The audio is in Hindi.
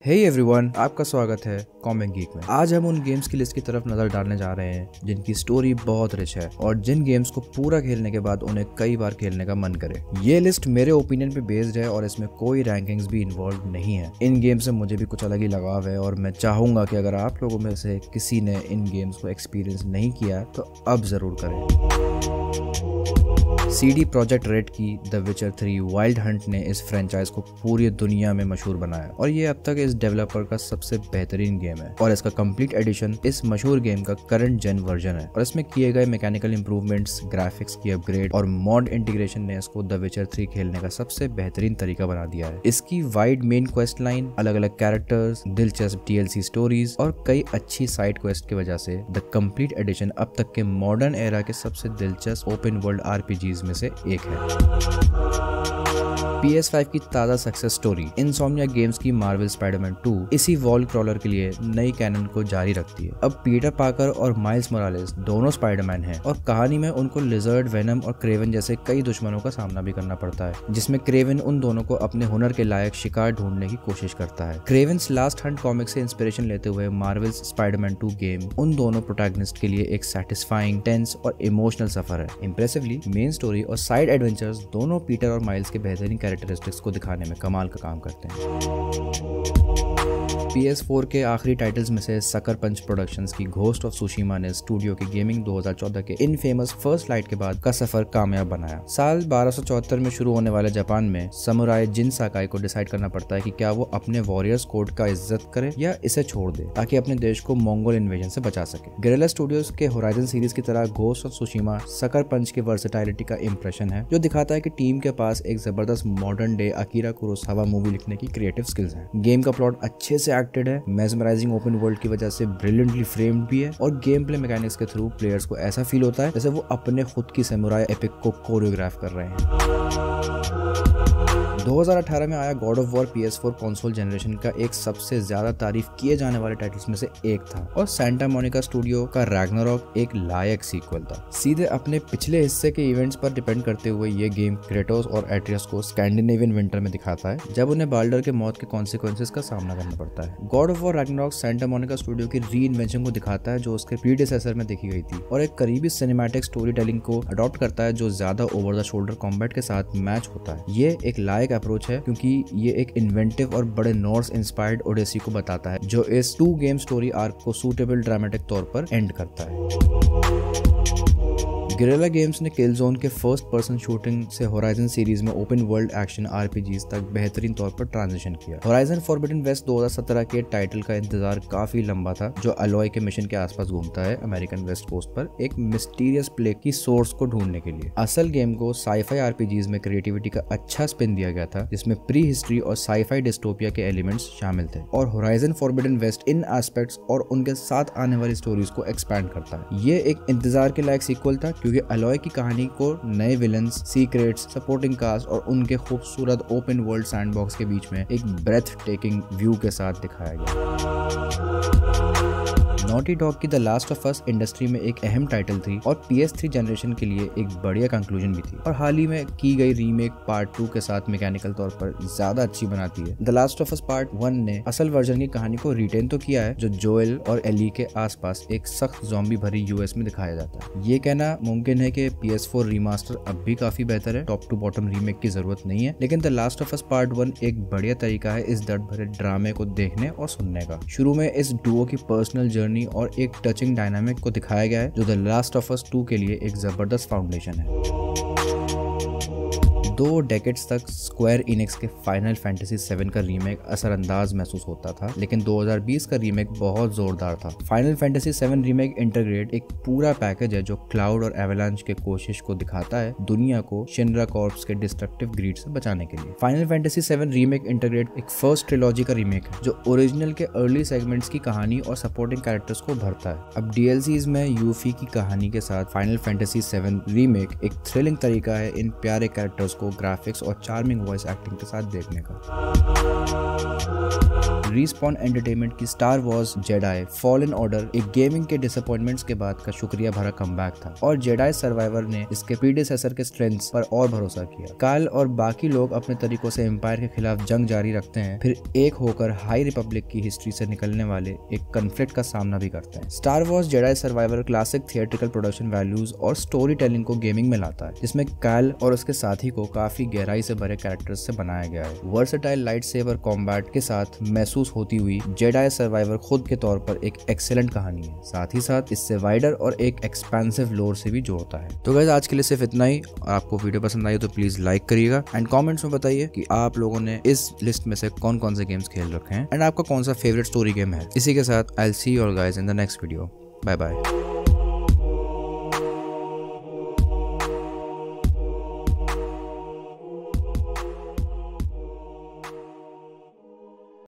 हे एवरीवन, आपका स्वागत है कॉमिक गीक में। आज हम उन गेम्स की लिस्ट की तरफ नजर डालने जा रहे हैं जिनकी स्टोरी बहुत रिच है और जिन गेम्स को पूरा खेलने के बाद उन्हें कई बार खेलने का मन करे। ये लिस्ट मेरे ओपिनियन पे बेस्ड है और इसमें कोई रैंकिंग्स भी इन्वॉल्व नहीं है। इन गेम्स से मुझे भी कुछ अलग ही लगाव है और मैं चाहूंगा कि अगर आप लोगों में से किसी ने इन गेम्स को एक्सपीरियंस नहीं किया तो अब जरूर करें। CD प्रोजेक्ट रेड की द विचर 3 वाइल्ड हंट ने इस फ्रेंचाइज को पूरी दुनिया में मशहूर बनाया और ये अब तक इस डेवलपर का सबसे बेहतरीन गेम है और इसका कंप्लीट एडिशन इस मशहूर गेम का करंट जेन वर्जन है और इसमें किए गए मैकेनिकल इंप्रूवमेंट्स, ग्राफिक्स की अपग्रेड और मॉड इंटीग्रेशन ने इसको द विचर 3 खेलने का सबसे बेहतरीन तरीका बना दिया है। इसकी वाइड मेन क्वेस्ट लाइन, अलग अलग कैरेक्टर्स, दिलचस्प DLC स्टोरीज और कई अच्छी साइड क्वेस्ट की वजह से द कंप्लीट एडिशन अब तक के मॉडर्न एरा के सबसे दिलचस्प ओपन वर्ल्ड RPGs में से एक है। PS5 की ताज़ा सक्सेस स्टोरी इनसोम्निया गेम्स की मार्वल स्पाइडरमैन 2 इसी वॉल क्रॉलर के लिए नई कैनन को जारी रखती है। अब पीटर पार्कर और माइल्स मोरालेस दोनों स्पाइडरमैन हैं और कहानी में उनको लिजर्ड, वेनम और क्रेवन जैसे कई दुश्मनों का सामना भी करना पड़ता है, जिसमें क्रेवन उन दोनों को अपने हुनर के लायक शिकार ढूंढने की कोशिश करता है। क्रेवन्स लास्ट हंट कॉमिक से इंस्पिरेशन लेते हुए मार्वल्स स्पाइडरमैन 2 गेम उन दोनों प्रोटैगनिस्ट के लिए एक सैटिस्फाइंग, टेंस और इमोशनल सफर है। इंप्रेसिवली मेन स्टोरी और साइड एडवेंचर्स दोनों पीटर और माइल्स के बेहतरीन कैरेक्टरिस्टिक्स को दिखाने में कमाल का काम करते हैं। PS4 के आखिरी टाइटल्स में से सकर पंच प्रोडक्शंस की घोस्ट ऑफ सुशीमा ने स्टूडियो की गेमिंग 2014 के इनफेमस फर्स्ट लाइट के बाद का सफर कामयाब बनाया। साल 1274 में शुरू होने वाले जापान में समुराई जिन साकाई को डिसाइड करना पड़ता है कि क्या वो अपने वॉरियर्स कोड का इज्जत करे या इसे छोड़ दे ताकि अपने देश को मंगोल इन्वेजन से बचा सके। गुएरilla स्टूडियोज के होराइजन सीरीज की तरह घोस्ट ऑफ सुशीमा सकर पंच की वर्सेटाइलिटी का इंप्रेशन है, जो दिखाता है कि टीम के पास एक जबरदस्त modern day Akira Kurosawa movie लिखने की क्रिएटिव स्किल्स हैं। गेम का प्लॉट अच्छे से एक्टेड है, मेस्मराइजिंग ओपन वर्ल्ड की वजह से ब्रिलियंटली फ्रेम्ड भी है और गेम प्ले मैकेनिक्स के थ्रू प्लेयर्स को ऐसा फील होता है जैसे वो अपने खुद की समुराई एपिक को कोरियोग्राफ कर रहे हैं। 2018 में आया God of war PS4 console generation का एक सबसे ज्यादा तारीफ किए जाने वाले टाइटल्स में से एक था और सैंटा मोनिका स्टूडियो का रैग्नारॉक एक लायक सीक्वल था। सीधे अपने पिछले हिस्से के इवेंट्स पर डिपेंड करते हुए ये गेम क्रेटोस और एट्रियस को स्कैंडिनेवियन विंटर में दिखाता है जब उन्हें बाल्डर के मौत के कॉन्सिक्वेंसेस का सामना करना पड़ता है। God of War Ragnarok Santa Monica Studio की री इन्वेंशन को दिखाता है जो उसके प्रीडिसेसर में देखी गई थी और एक करीबी सिनेमैटिक स्टोरी टेलिंग को अडॉप्ट करता है जो ज्यादा ओवर द शोल्डर कॉम्बैट के साथ मैच होता है। ये एक लायक अप्रोच है क्योंकि ये एक इन्वेंटिव और बड़े नॉर्स इंस्पायर्ड ओडेसी को बताता है जो इस 2 गेम स्टोरी आर्क को सूटेबल ड्रामेटिक तौर पर एंड करता है। गुएरilla गेम्स ने किलजोन के फर्स्ट पर्सन शूटिंग से होराइजन सीरीज में ओपन वर्ल्ड एक्शन RPGs तक बेहतरीन तौर पर ट्रांजिशन किया। होराइजन फॉरबिडन वेस्ट 2017 के टाइटल का इंतजार काफी लंबा था जो अलॉय के मिशन के आसपास घूमता है अमेरिकन वेस्ट कोस्ट पर एक मिस्टीरियस प्ले की सोर्स को ढूंढने के लिए। असल गेम को साईफाई RPGs में क्रिएटिविटी का अच्छा स्पिन दिया गया था जिसमें प्री हिस्ट्री और साईफाई डिस्टोपिया के एलिमेंट्स शामिल थे और होराइजन फॉरबिडन वेस्ट इन एस्पेक्ट्स और उनके साथ आने वाली स्टोरीज को एक्सपैंड करता है। ये एक इंतजार के लायक सीक्वल था क्योंकि अलॉय की कहानी को नए विलन्स, सीक्रेट्स, सपोर्टिंग कास्ट और उनके खूबसूरत ओपन वर्ल्ड सैंडबॉक्स के बीच में एक ब्रेथ टेकिंग व्यू के साथ दिखाया गया। नॉटी डॉग की the last of us industry में एक अहम टाइटल थी और PS3 जनरेशन के लिए एक बढ़िया कंक्लूजन भी थी और हाल ही में की गई रीमेक पार्ट 2 के साथ मैकेनिकल तौर पर ज्यादा अच्छी बनाती है। The last of us part 1 ने असल वर्जन की कहानी को रिटेन तो किया है जो जोएल और एली के आसपास एक सख्त ज़ॉम्बी भरी US में दिखाया जाता है। ये कहना मुमकिन है कि PS4 रीमास्टर अब भी काफी बेहतर है, टॉप टू बॉटम रीमेक की जरूरत नहीं है, लेकिन the last of us part 1 एक बढ़िया तरीका है इस दर्द भरे ड्रामे को देखने और सुनने का। शुरू में इस डुओ की पर्सनल जर्नी और एक टचिंग डायनामिक को दिखाया गया है जो द लास्ट ऑफ अस 2 के लिए एक जबरदस्त फाउंडेशन है। 2 डेकेड्स तक स्क्वायर इनिक्स के फाइनल फैंटेसी 7 का रीमेक असरअंदाज महसूस होता था, लेकिन 2020 का रीमेक बहुत जोरदार था। फाइनल फैंटेसी 7 रीमेक इंटीग्रेट एक पूरा पैकेज है जो क्लाउड और एवेलांच के कोशिश को दिखाता है दुनिया को शिनरा कॉर्प्स के डिस्ट्रक्टिव ग्रीड से बचाने के लिए। फाइनल फैंटेसी 7 रीमेक इंटीग्रेट एक फर्स्ट ट्रिलॉजी का रीमेक है जो ओरिजिनल के अर्ली सेगमेंट्स की कहानी और सपोर्टिंग कैरेक्टर्स को भरता है। अब DLCs में यूफी की कहानी के साथ फाइनल फैंटेसी 7 रीमेक एक थ्रिलिंग तरीका है इन प्यारे कैरेक्टर्स को को ग्राफिक्स और चार्मिंग वॉइस एक्टिंग के साथ देखने का। रिस्पॉन एंटरटेनमेंट की star Wars Jedi fallen order एक गेमिंग के डिसअपॉइंटमेंट्स के बाद का शुक्रिया भरा कमबैक था और जेडाई सर्वाइवर ने इसके प्रीडेसेसर के स्ट्रेंथ्स पर और भरोसा किया। काल और बाकी लोग अपने तरीकों से एम्पायर के खिलाफ जंग जारी रखते हैं, फिर एक होकर हाई रिपब्लिक की हिस्ट्री से निकलने वाले एक कन्फ्लिक्ट का सामना भी करते हैं। Star Wars Jedi survivor classic theatrical production values और स्टोरी टेलिंग को गेमिंग में लाता है, जिसमें काल और उसके साथी को काफी गहराई से भरे कैरेक्टर्स से बनाया गया है। वर्सेटाइल लाइट सेबर कॉम्बैट के साथ महसूस होती हुई जेडाई सर्वाइवर खुद के तौर पर एक एक्सेलेंट कहानी है, साथ ही साथ इससे वाइडर और एक एक्सपेंसिव लोर से भी जोड़ता है। तो गाइस आज के लिए सिर्फ इतना ही। आपको वीडियो पसंद आई तो प्लीज लाइक करिएगा एंड कमेंट्स में बताइए कि आप लोगों ने इस लिस्ट में से कौन कौन से गेम्स खेल रखे हैं एंड आपका कौन सा फेवरेट स्टोरी गेम है। इसी के साथ I will see you all guys in the next video. Bye bye.